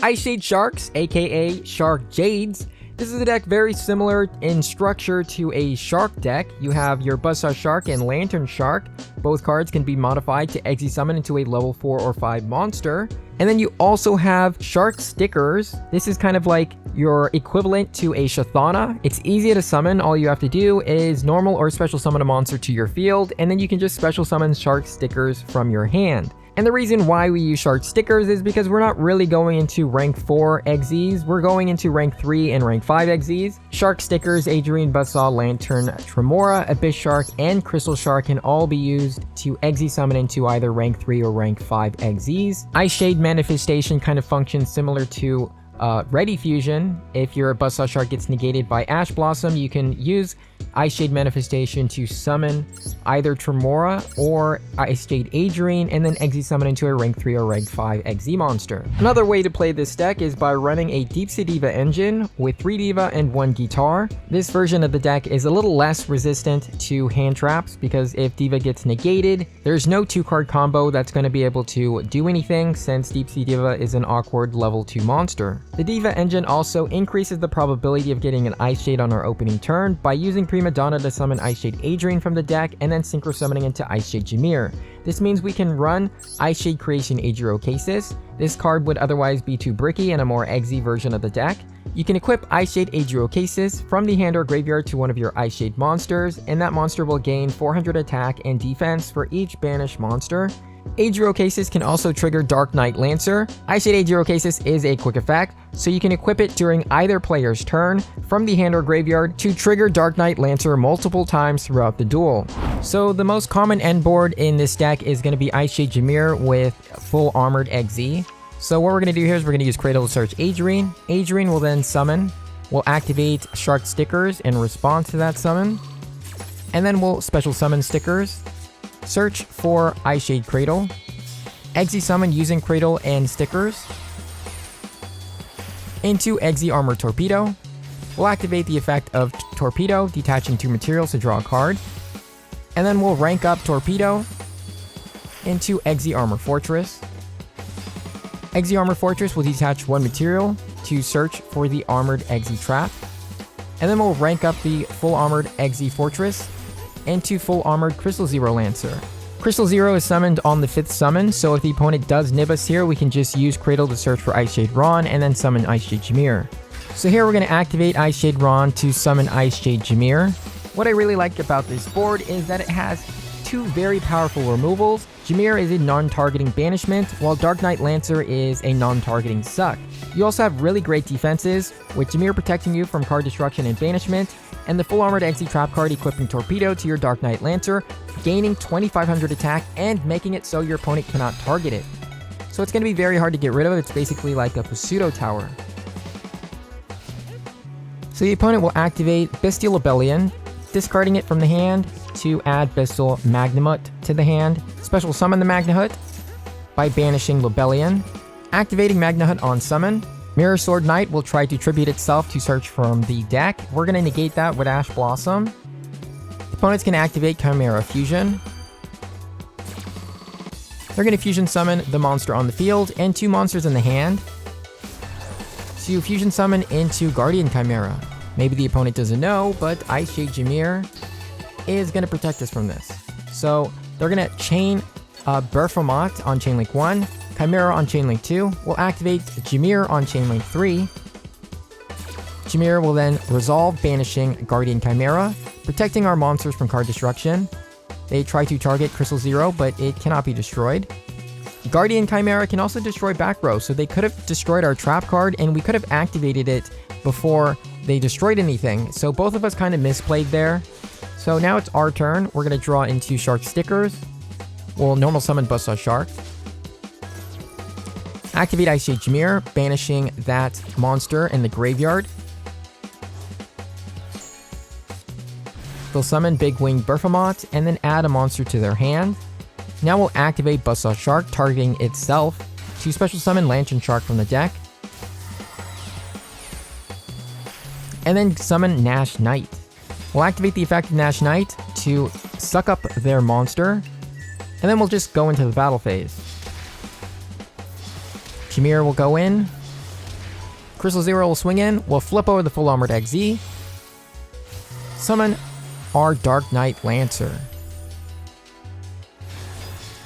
Icejade Sharks, aka Sharkjades. This is a deck very similar in structure to a Shark deck. You have your Buzzsaw Shark and Lantern Shark. Both cards can be modified to Exi summon into a level 4 or 5 monster. And then you also have Shark Stickers. This is kind of like your equivalent to a Shathana. It's easy to summon. All you have to do is normal or special summon a monster to your field, and then you can just special summon Shark Stickers from your hand. And the reason why we use Shark Stickers is because we're not really going into rank 4 Exes, we're going into rank 3 and rank 5 Exes. Shark Stickers, Adrian, Buzzsaw, Lantern, Tremora, Abyss Shark, and Crystal Shark can all be used to Exe summon into either rank 3 or rank 5 Exes. Icejade Manifestation kind of functions similar to Ready Fusion. If your Buzzsaw Shark gets negated by Ash Blossom, you can use Icejade Manifestation to summon either Tremora or Icejade Adrian and then Exe summon into a rank 3 or rank 5 Exe monster. Another way to play this deck is by running a Deepsea Diva engine with 3 Diva and 1 Guitar. This version of the deck is a little less resistant to hand traps because if Diva gets negated, there's no 2-card combo that's going to be able to do anything since Deepsea Diva is an awkward level 2 monster. The Diva engine also increases the probability of getting an Icejade on our opening turn by using Prima Donna to summon Icejade Adrian from the deck and then synchro summoning into Icejade Gymir. This means we can run Icejade Creation Adriocasis. This card would otherwise be too bricky in a more Exe version of the deck. You can equip Icejade Adriocasis from the hand or graveyard to one of your Icejade monsters, and that monster will gain 400 attack and defense for each banished monster. Adriocasis can also trigger Dark Knight Lancer. Icejade Adriocasis is a quick effect, so you can equip it during either player's turn from the hand or graveyard to trigger Dark Knight Lancer multiple times throughout the duel. So the most common end board in this deck is going to be Icejade Gymir with full armored Exe. So what we're going to do here is we're going to use Cradle to search Adrian. Adrian will then summon. We'll activate Shark Stickers in response to that summon. And then we'll special summon Stickers. Search for Icejade Cradle. Exe summon using Cradle and Stickers into Exe Armor Torpedo. We'll activate the effect of Torpedo, detaching 2 materials to draw a card. And then we'll rank up Torpedo into Exe Armor Fortress. Exe Armor Fortress will detach 1 material to search for the Armored Exe Trap. And then we'll rank up the full Armored Exe Fortress into full armored Crystal Zero Lancer. Crystal Zero is summoned on the 5th summon, so if the opponent does nib us here, we can just use Cradle to search for Icejade Ron and then summon Icejade Gymir. So here we're going to activate Icejade Ron to summon Icejade Gymir. What I really like about this board is that it has 2 very powerful removals. Gymir is a non-targeting banishment, while Dark Knight Lancer is a non-targeting suck. You also have really great defenses, with Gymir protecting you from card destruction and banishment, and the full armored Exe trap card equipping Torpedo to your Dark Knight Lancer, gaining 2500 attack and making it so your opponent cannot target it. So it's going to be very hard to get rid of. It's basically like a pseudo tower. So the opponent will activate Bestial Rebellion, discarding it from the hand to add Bestial Magnamut to the hand. Special summon the Magnahut by banishing Rebellion. Activating Magnahut on summon. Mirror Sword Knight will try to tribute itself to search from the deck. We're going to negate that with Ash Blossom. Opponents can activate Chimera Fusion. They're going to fusion summon the monster on the field and 2 monsters in the hand. So you fusion summon into Guardian Chimera. Maybe the opponent doesn't know, but Icejade Gymir is going to protect us from this. So they're going to chain Berfamot on Chainlink 1, Chimera on Chainlink 2. We'll activate Gymir on Chainlink 3. Gymir will then resolve, banishing Guardian Chimera, protecting our monsters from card destruction. They try to target Crystal Zero, but it cannot be destroyed. Guardian Chimera can also destroy back row, so they could have destroyed our trap card, and we could have activated it before they destroyed anything. So both of us kind of misplayed there. So now it's our turn. We're going to draw into Shark Stickers. We'll normal summon Buzzsaw Shark. Activate Icejade Gymir, banishing that monster in the graveyard. They'll summon Big Wing Berfamot and then add a monster to their hand. Now we'll activate Buzzsaw Shark, targeting itself, to special summon Lantern Shark from the deck. And then summon Nash Knight. We'll activate the effect of Nash Knight to suck up their monster. And then we'll just go into the battle phase. Gymir will go in, Crystal Zero will swing in, we'll flip over the full armored XZ, summon our Dark Knight Lancer,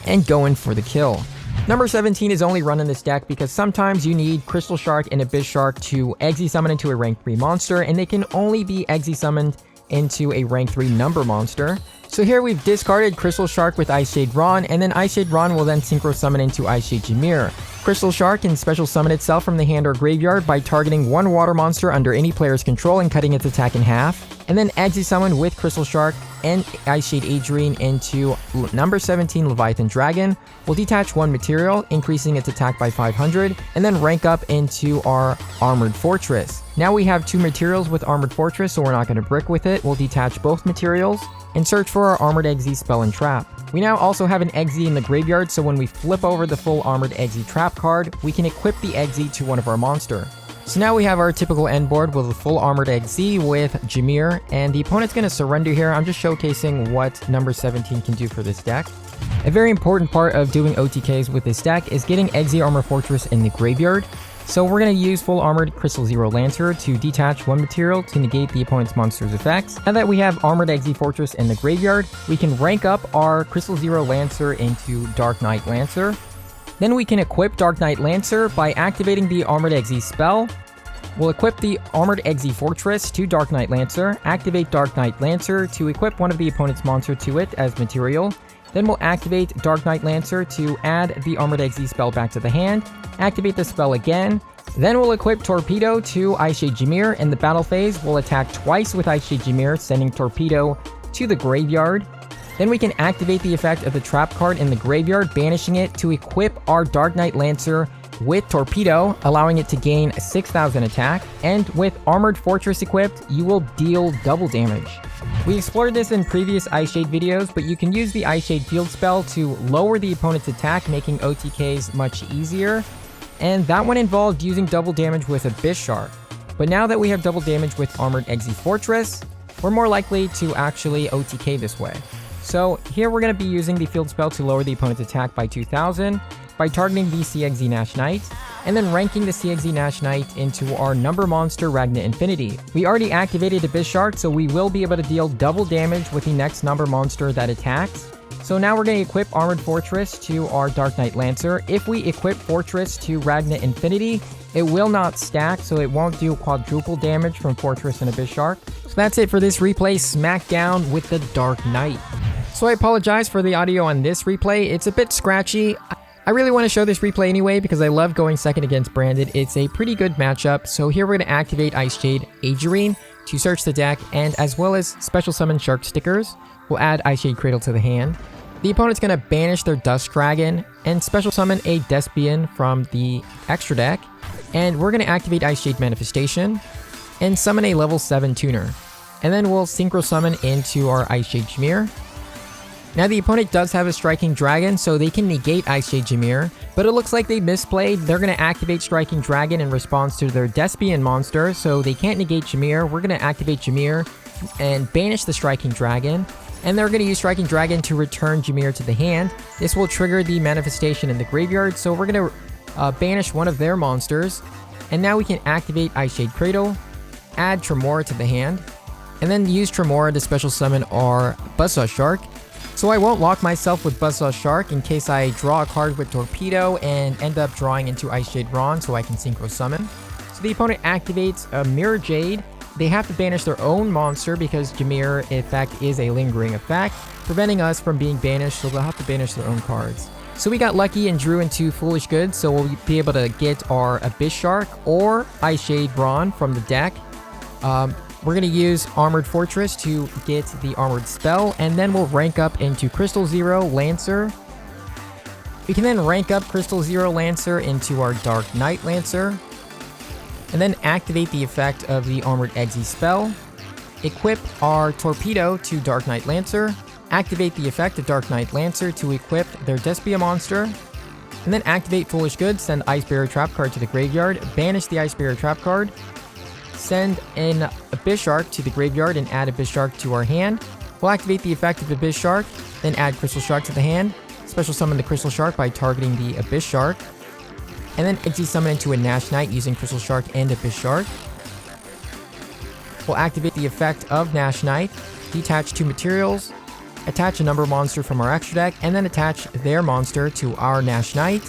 and go in for the kill. Number 17 is only run in this deck because sometimes you need Crystal Shark and Abyss Shark to Exi summon into a rank 3 monster, and they can only be Exi summoned into a rank 3 number monster. So here we've discarded Crystal Shark with Icejade Ron, and then Icejade Ron will then synchro summon into Icejade Gymir. Crystal Shark can special summon itself from the hand or graveyard by targeting one water monster under any player's control and cutting its attack in half. And then Exi summon with Crystal Shark and Icejade Adrian into number 17 Leviathan Dragon. We'll detach one material, increasing its attack by 500, and then rank up into our Armored Fortress. Now we have 2 materials with Armored Fortress, so we're not going to brick with it. We'll detach both materials and search for our Armored Exi spell and trap. We now also have an Exi in the graveyard, so when we flip over the full Armored Exi trap card, we can equip the Exi to one of our monster. So now we have our typical end board with a full Armored Exi with Gymir, and the opponent's going to surrender here. I'm just showcasing what number 17 can do for this deck. A very important part of doing OTKs with this deck is getting Exi Armor Fortress in the graveyard. So we're going to use full armored Crystal Zero Lancer to detach one material to negate the opponent's monster's effects. Now that we have armored Exi Fortress in the graveyard, we can rank up our Crystal Zero Lancer into Dark Knight Lancer. Then we can equip Dark Knight Lancer by activating the armored Exi spell. We'll equip the armored Exi Fortress to Dark Knight Lancer, activate Dark Knight Lancer to equip one of the opponent's monster to it as material. Then we'll activate Dark Knight Lancer to add the Armored Exi spell back to the hand, activate the spell again, then we'll equip Torpedo to Icejade Gymir. In the battle phase, we'll attack twice with Icejade Gymir, sending Torpedo to the graveyard. Then we can activate the effect of the trap card in the graveyard, banishing it to equip our Dark Knight Lancer with Torpedo, allowing it to gain 6,000 attack. And with Armored Fortress equipped, you will deal double damage. We explored this in previous Icejade videos, but you can use the Icejade field spell to lower the opponent's attack, making OTKs much easier. And that one involved using double damage with Abyss Shark. But now that we have double damage with Armored Exi Fortress, we're more likely to actually OTK this way. So here we're going to be using the field spell to lower the opponent's attack by 2,000 by targeting the CXZ Nash Knight, and then ranking the CXZ Nash Knight into our number monster Ragna Infinity. We already activated Abyss Shark, so we will be able to deal double damage with the next number monster that attacks. So now we're going to equip Armored Fortress to our Dark Knight Lancer. If we equip Fortress to Ragna Infinity, it will not stack, so it won't do quadruple damage from Fortress and Abyss Shark. So that's it for this replay, Smackdown with the Dark Knight. So I apologize for the audio on this replay. It's a bit scratchy. I really want to show this replay anyway because I love going second against Branded. It's a pretty good matchup. So here we're going to activate Icejade Adrian to search the deck, and as well as special summon Shark stickers. We'll add Icejade Cradle to the hand. The opponent's going to banish their Dust Dragon and special summon a Despian from the extra deck. And we're going to activate Icejade Manifestation and summon a level 7 tuner. And then we'll synchro summon into our Icejade Gymir. Now the opponent does have a Striking Dragon, so they can negate Icejade Gymir, but it looks like they misplayed. They're going to activate Striking Dragon in response to their Despian monster, so they can't negate Gymir. We're going to activate Gymir and banish the Striking Dragon, and they're going to use Striking Dragon to return Gymir to the hand. This will trigger the manifestation in the graveyard, so we're going to banish one of their monsters, and now we can activate Icejade Cradle, add Tremora to the hand, and then use Tremora to special summon our Buzzsaw Shark. So I won't lock myself with Buzzsaw Shark in case I draw a card with Torpedo and end up drawing into Icejade Ron so I can synchro summon. So the opponent activates a Mirror Jade. They have to banish their own monster because Gymir effect is a lingering effect, preventing us from being banished, so they'll have to banish their own cards. So we got lucky and drew into Foolish Goods, so we'll be able to get our Abyss Shark or Icejade Ron from the deck. We're going to use Armored Fortress to get the Armored Spell, and then we'll rank up into Crystal Zero Lancer. We can then rank up Crystal Zero Lancer into our Dark Knight Lancer, and then activate the effect of the Armored Exi spell, equip our Torpedo to Dark Knight Lancer, activate the effect of Dark Knight Lancer to equip their Despia monster, and then activate Foolish Goods, send Ice Barrier Trap card to the graveyard, banish the Ice Barrier Trap card, send in Abyss Shark to the graveyard and add Abyss Shark to our hand. We'll activate the effect of Abyss Shark, then add Crystal Shark to the hand, special summon the Crystal Shark by targeting the Abyss Shark. and then Exi summon into a Nash Knight using Crystal Shark and Abyss Shark. We'll activate the effect of Nash Knight, detach 2 materials, attach a number monster from our extra deck, and then attach their monster to our Nash Knight.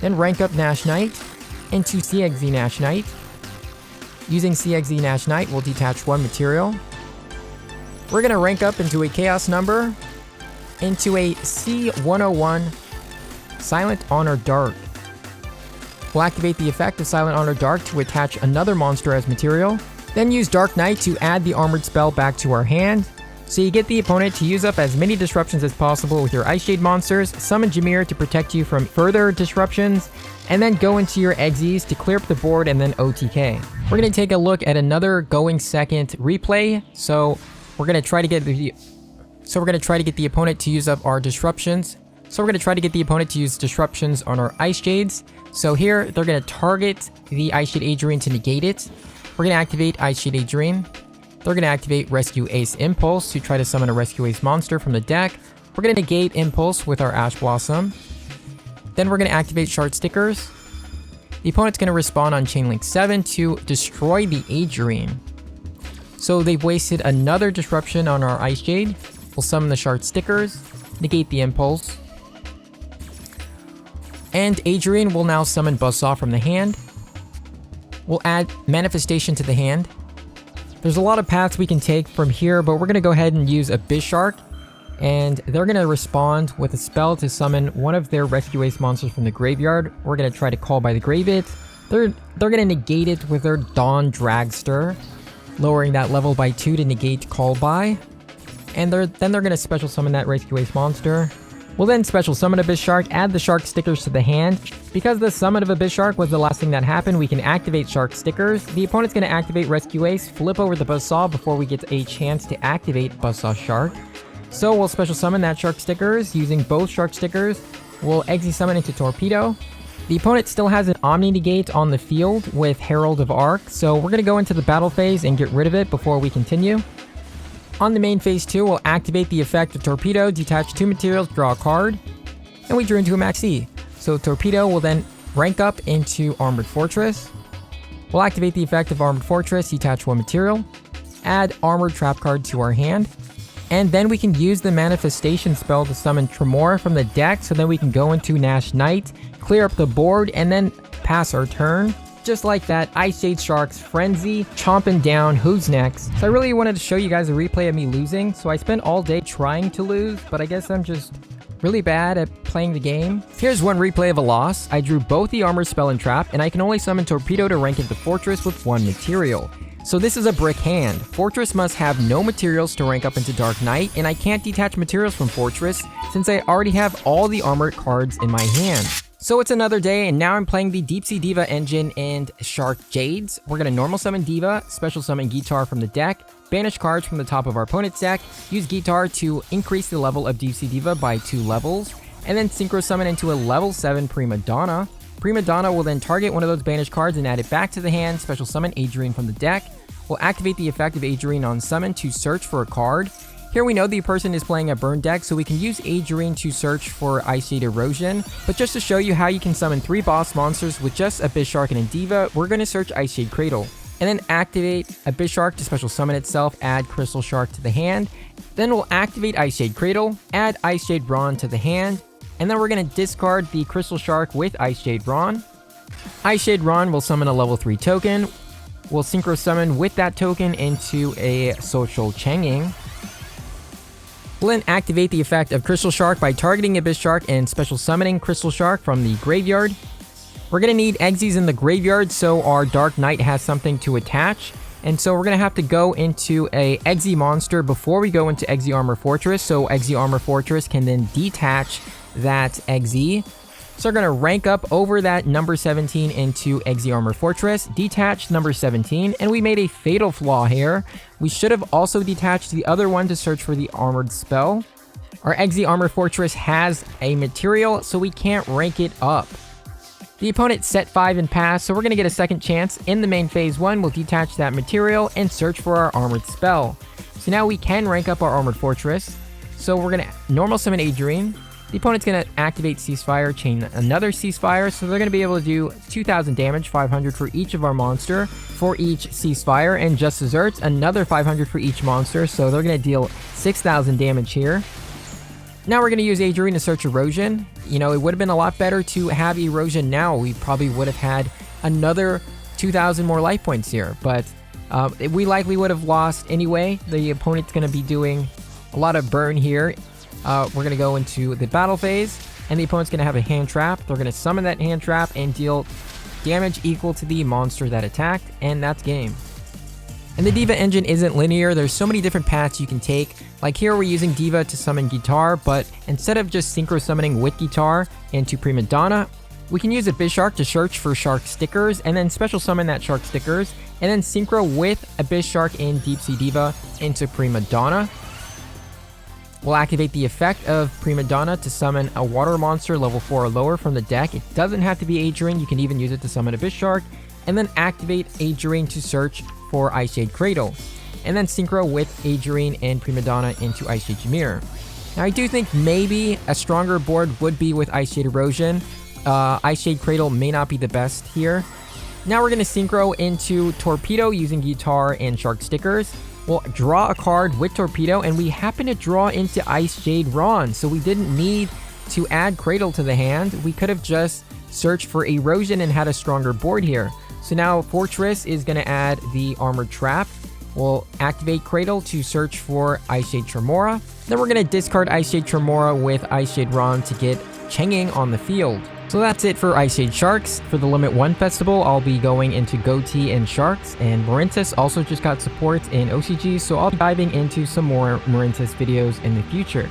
Then rank up Nash Knight into CXZ Nash Knight. Using CXZ Nash Knight, we'll detach 1 material. We're going to rank up into a Chaos Number, into a C101 Silent Honor Dark. We'll activate the effect of Silent Honor Dark to attach another monster as material. Then use Dark Knight to add the armored spell back to our hand. So you get the opponent to use up as many disruptions as possible with your Icejade monsters, summon Gymir to protect you from further disruptions, and then go into your Exes to clear up the board and then OTK. We're going to take a look at another going second replay. So we're going to try to get the opponent to use up our disruptions. So we're going to try to get the opponent to use disruptions on our Icejades. So here they're going to target the Icejade Adrian to negate it. We're going to activate Icejade Adrian. They're going to activate Rescue Ace Impulse to try to summon a Rescue Ace monster from the deck. We're going to negate Impulse with our Ash Blossom. Then we're going to activate Shard Stickers. The opponent's going to respond on Chain Link 7 to destroy the Adrian. So they've wasted another disruption on our Icejade. We'll summon the Shard Stickers, negate the Impulse. And Adrian will now summon Buzzsaw from the hand. We'll add Manifestation to the hand. There's a lot of paths we can take from here, but we're going to go ahead and use Abyss Shark. And they're going to respond with a spell to summon one of their Rescue Ace monsters from the graveyard. We're going to try to call by the Grave It. They're going to negate it with their Dawn Dragster, lowering that level by 2 to negate call by. And then they're going to special summon that Rescue Ace monster. We'll then special summon Abyss Shark, add the Shark Stickers to the hand. Because the summon of Abyss Shark was the last thing that happened, we can activate Shark Stickers. The opponent's going to activate Rescue Ace, flip over the Buzzsaw before we get a chance to activate Buzzsaw Shark. So we'll special summon that Shark Stickers. Using both Shark Stickers, we'll Exi summon into Torpedo. The opponent still has an Omni Negate on the field with Herald of Arc, so we're going to go into the battle phase and get rid of it before we continue. On the main phase 2, we'll activate the effect of Torpedo, detach 2 materials, draw a card, and we drew into a Max E. So Torpedo will then rank up into Armored Fortress. We'll activate the effect of Armored Fortress, detach 1 material, add Armored Trap card to our hand, and then we can use the Manifestation spell to summon Tremor from the deck, so then we can go into Nash Knight, clear up the board, and then pass our turn. Just like that, Icejade Shark's Frenzy, chomping down who's next. So I really wanted to show you guys a replay of me losing, so I spent all day trying to lose, but I guess I'm just really bad at playing the game. Here's one replay of a loss. I drew both the Armor Spell and Trap, and I can only summon Torpedo to rank into Fortress with 1 material. So this is a brick hand. Fortress must have no materials to rank up into Dark Knight, and I can't detach materials from Fortress since I already have all the armored cards in my hand. So it's another day, and now I'm playing the Deepsea Diva engine and Sharkjades. We're going to normal summon Diva, special summon Guitar from the deck, banish cards from the top of our opponent's deck, use Guitar to increase the level of Deepsea Diva by 2 levels, and then synchro summon into a level 7 Prima Donna. Prima Donna will then target one of those banished cards and add it back to the hand, special summon Adrian from the deck. We'll activate the effect of Adrian on summon to search for a card. Here we know the person is playing a burn deck, so we can use Adrian to search for Icejade Erosion. But just to show you how you can summon 3 boss monsters with just Abyss Shark and a Diva, we're going to search Icejade Cradle. And then activate Abyss Shark to special summon itself, add Crystal Shark to the hand. Then we'll activate Icejade Cradle, add Icejade Ron to the hand. And then we're going to discard the Crystal Shark with Icejade Ron. Icejade Ron will summon a level 3 token. We'll synchro summon with that token into a Social Changing. We'll then activate the effect of Crystal Shark by targeting Abyss Shark and special summoning Crystal Shark from the graveyard. We're going to need Exes in the graveyard so our Dark Knight has something to attach. And so we're going to have to go into a Exe monster before we go into Exe Armor Fortress. So Exe Armor Fortress can then detach that Exe. So we're going to rank up over that number 17 into Exe Armor Fortress, detach number 17, and we made a fatal flaw here. We should have also detached the other one to search for the armored spell. Our Exe Armor Fortress has a material, so we can't rank it up. The opponent set 5 and passed, so we're going to get a second chance. In the main phase 1, we'll detach that material and search for our armored spell. So now we can rank up our Armored Fortress. So we're going to normal summon Adrian, The opponent's going to activate Ceasefire, chain another Ceasefire, so they're going to be able to do 2,000 damage, 500 for each of our monster for each Ceasefire, and just desserts, another 500 for each monster, so they're going to deal 6,000 damage here. Now we're going to use Adrian to search Erosion. You know, it would have been a lot better to have Erosion now. We probably would have had another 2,000 more life points here, but we likely would have lost anyway. The opponent's going to be doing a lot of burn here. We're going to go into the battle phase, and the opponent's going to have a hand trap. They're going to summon that hand trap and deal damage equal to the monster that attacked, and that's game. And the Diva engine isn't linear. There's so many different paths you can take. Like here, we're using Diva to summon Guitar, but instead of just synchro summoning with Guitar into Prima Donna, we can use Abyss Shark to search for Shark stickers, and then special summon that Shark stickers, and then synchro with Abyss Shark and Deepsea Diva into Prima Donna. We'll activate the effect of Prima Donna to summon a water monster level 4 or lower from the deck. It doesn't have to be Adrian. You can even use it to summon Abyss Shark, and then activate Adrian to search for Icejade Cradle, and then synchro with Adrian and Prima Donna into Icejade Gymir. Now I do think maybe a stronger board would be with Icejade Erosion. Icejade Cradle may not be the best here. Now we're going to synchro into Torpedo using Guitar and Shark stickers. We'll draw a card with Torpedo, and we happen to draw into Icejade Ron, so we didn't need to add Cradle to the hand. We could have just searched for Erosion and had a stronger board here. So now Fortress is going to add the Armored Trap. We'll activate Cradle to search for Icejade Tremora. Then we're going to discard Icejade Tremora with Icejade Ron to get Chenging on the field. So that's it for Icejade Sharks. For the Limit 1 Festival, I'll be going into Goatee and Sharks, and Morintis also just got support in OCG, so I'll be diving into some more Morintis videos in the future.